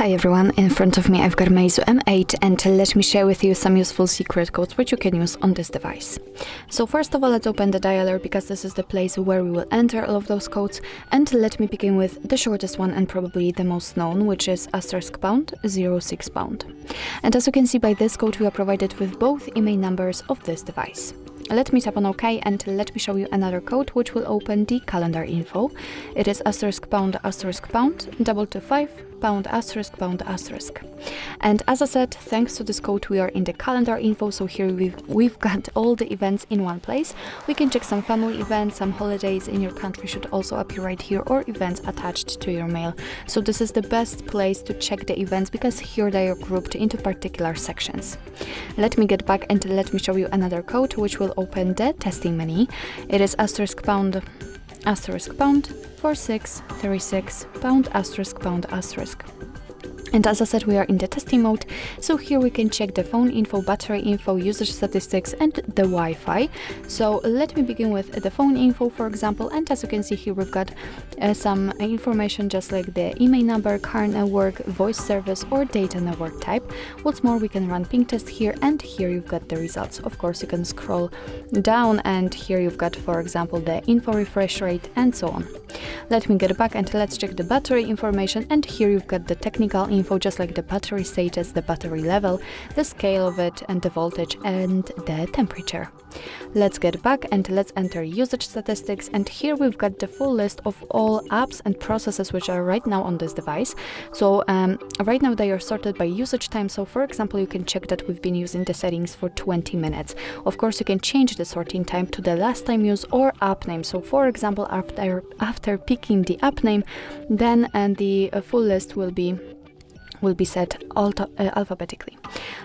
Hi everyone, in front of me I've got MEIZU M8 and let me share with you some useful secret codes which you can use on this device. So first of all, let's open the dialer because this is the place where we will enter all of those codes, and let me begin with the shortest one and probably the most known, which is *#06#. And as you can see by this code, we are provided with both email numbers of this device. Let me tap on OK and let me show you another code which will open the calendar info. It is *##225#*##. And as I said, thanks to this code we are in the calendar info, so here we've got all the events in one place. We can check some family events, some holidays in your country should also appear right here, or events attached to your mail. So this is the best place to check the events because here they are grouped into particular sections. Let me get back and let me show you another code which will open the testing menu. It is *##4636#*##. And as I said, we are in the testing mode, so here we can check the phone info, battery info, usage statistics, and the Wi-Fi. So let me begin with the phone info, for example, and as you can see here, we've got some information just like the email number, car network, voice service, or data network type. What's more, we can run ping test here, and here you've got the results. Of course, you can scroll down, and here you've got, for example, the info refresh rate, and so on. Let me get back and let's check the battery information, and here you've got the technical info, just like the battery status, the battery level, the scale of it, and the voltage and the temperature. Let's get back and let's enter usage statistics, and here we've got the full list of all apps and processes which are right now on this device. So right now they are sorted by usage time, so for example you can check that we've been using the settings for 20 minutes. Of course you can change the sorting time to the last time use or app name, so for example after picking the app name, then the full list will be set alphabetically.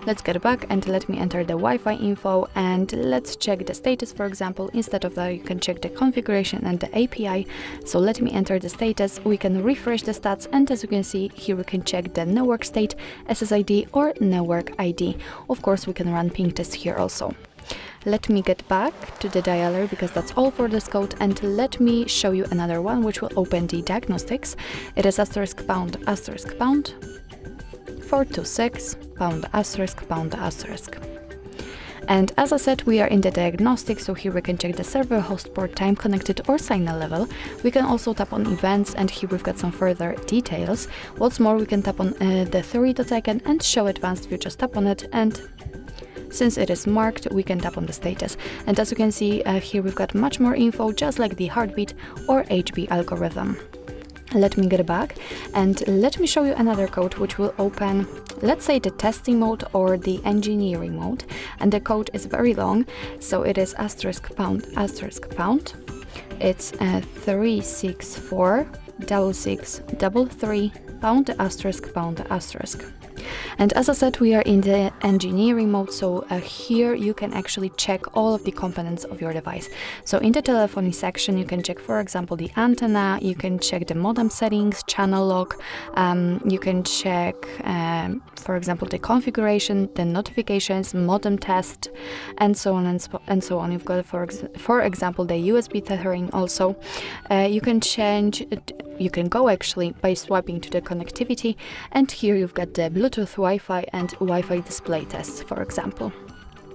Let's get back and let me enter the Wi-Fi info, and let's check the status, for example. Instead of that, you can check the configuration and the API. So let me enter the status. We can refresh the stats, and as you can see here, we can check the network state, SSID, or network ID. Of course, we can run ping test here also. Let me get back to the dialer because that's all for this code, and let me show you another one which will open the diagnostics. It is *##426###. And as I said, we are in the diagnostics, so here we can check the server, host port, time connected, or signal level. We can also tap on events, and here we've got some further details. What's more, we can tap on the three-dot icon and show advanced view. Just tap on it, and since it is marked, we can tap on the status. And as you can see, here we've got much more info, just like the heartbeat or HB algorithm. Let me get back and let me show you another code which will open, let's say, the testing mode or the engineering mode, and the code is very long, so it is *##. It's 3646633###. And as I said, we are in the engineering mode, so here you can actually check all of the components of your device. So in the telephony section, you can check, for example, the antenna, you can check the modem settings, channel lock, you can check, for example, the configuration, the notifications, modem test, and so on and so on. You've got, for example, the USB tethering also. You can go actually by swiping to the connectivity, and here you've got the Bluetooth, Wi-Fi, and Wi-Fi display tests, for example.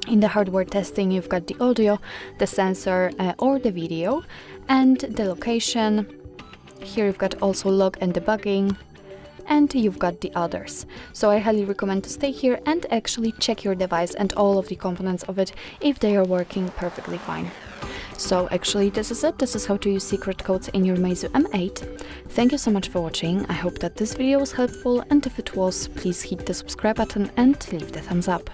In the hardware testing, you've got the audio, the sensor, or the video, and the location. Here you've got also log and debugging, and you've got the others. So I highly recommend to stay here and actually check your device and all of the components of it if they are working perfectly fine. So actually this is it. This is how to use secret codes in your MEIZU M8. Thank you so much for watching. I hope that this video was helpful, and if it was, please hit the subscribe button and leave the thumbs up.